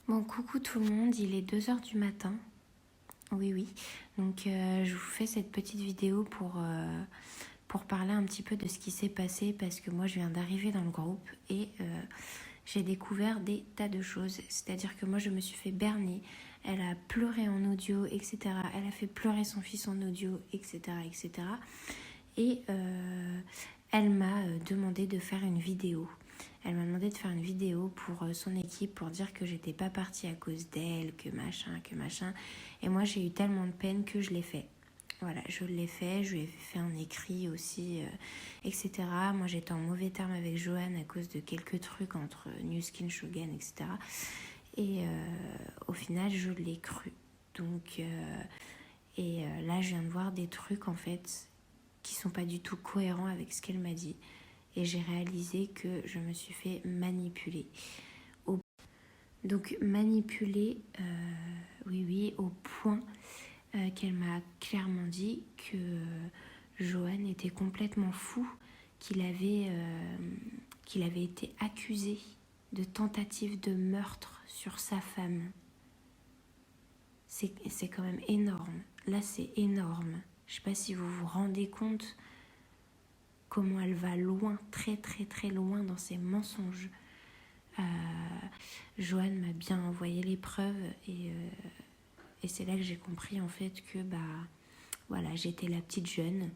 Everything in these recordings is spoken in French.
Bon, coucou tout le monde, il est 2 heures du matin. Oui, oui. Donc, je vous fais cette petite vidéo pour parler un petit peu de ce qui s'est passé parce que moi, je viens d'arriver dans le groupe et j'ai découvert des tas de choses. C'est-à-dire que moi, je me suis fait berner. Elle a pleuré en audio, etc. Elle a fait pleurer son fils en audio, etc., etc. Et elle m'a demandé de faire une vidéo. Elle m'a demandé de faire une vidéo pour son équipe pour dire que j'étais pas partie à cause d'elle, que machin. Et moi, j'ai eu tellement de peine que je l'ai fait. Voilà, je l'ai fait, je lui ai fait un écrit aussi, etc. Moi, j'étais en mauvais terme avec Joanne à cause de quelques trucs entre Nu Skin, Shogun, etc. Et au final, je l'ai cru. Donc, là, je viens de voir des trucs, en fait, qui sont pas du tout cohérents avec ce qu'elle m'a dit. Et j'ai réalisé que je me suis fait manipuler. Donc manipuler, oui, au point qu'elle m'a clairement dit que Johan était complètement fou, qu'il avait été accusé de tentative de meurtre sur sa femme. C'est quand même énorme. Là, c'est énorme. Je ne sais pas si vous vous rendez compte comment elle va loin, très très très loin dans ses mensonges. Joanne m'a bien envoyé les preuves et c'est là que j'ai compris en fait que voilà, j'étais la petite jeune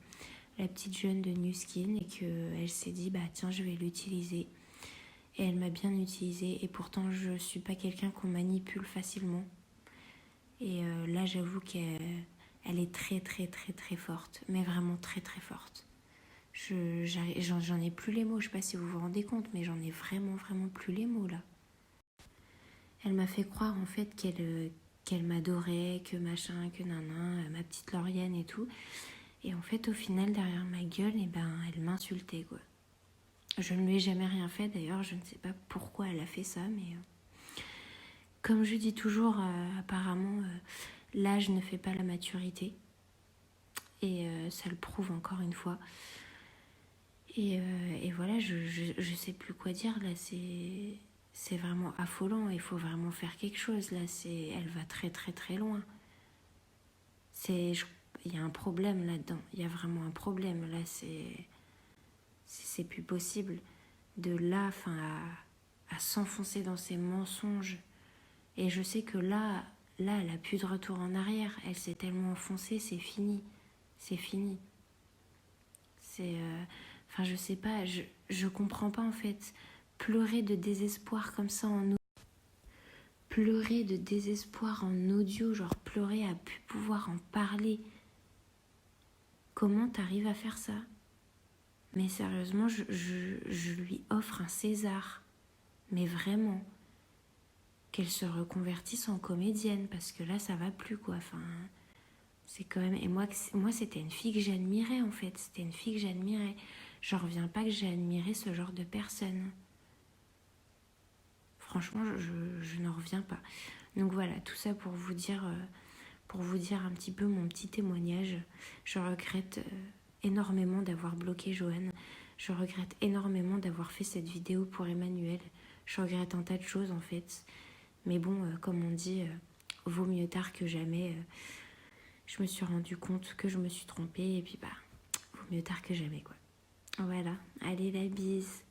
de Nu Skin et qu'elle s'est dit tiens, je vais l'utiliser. Et elle m'a bien utilisée et pourtant je suis pas quelqu'un qu'on manipule facilement. Et là j'avoue qu'elle est très très très très forte, mais vraiment très très forte. J'en ai plus les mots, je sais pas si vous vous rendez compte, mais j'en ai vraiment plus les mots là. Elle m'a fait croire en fait qu'elle m'adorait, que machin, que nanan, ma petite Lauriane et tout. Et en fait, au final, derrière ma gueule, elle m'insultait, quoi. Je ne lui ai jamais rien fait, d'ailleurs, je ne sais pas pourquoi elle a fait ça, mais comme je dis toujours, apparemment, l'âge ne fait pas la maturité. Et ça le prouve encore une fois. Et voilà, je sais plus quoi dire, là, c'est vraiment affolant, il faut vraiment faire quelque chose, là, elle va très très très loin. Il y a un problème là-dedans, il y a vraiment un problème, là, c'est plus possible. De là, à s'enfoncer dans ses mensonges. Et je sais que là, elle a plus de retour en arrière, elle s'est tellement enfoncée, c'est fini. Je sais pas, je comprends pas en fait. Pleurer de désespoir comme ça pleurer de désespoir en audio, genre pleurer à plus pouvoir en parler. Comment t'arrives à faire ça? Mais sérieusement, je lui offre un César. Mais vraiment, qu'elle se reconvertisse en comédienne, parce que là, ça va plus, quoi. Enfin, c'est quand même... Et moi c'était une fille que j'admirais, en fait. C'était une fille que j'admirais. Je reviens pas que j'ai admiré ce genre de personne. Franchement, je n'en reviens pas. Donc voilà, tout ça pour vous dire un petit peu mon petit témoignage. Je regrette énormément d'avoir bloqué Joanne. Je regrette énormément d'avoir fait cette vidéo pour Emmanuel. Je regrette un tas de choses en fait. Mais bon, comme on dit, vaut mieux tard que jamais. Je me suis rendu compte que je me suis trompée et puis vaut mieux tard que jamais quoi. Voilà, allez la bise.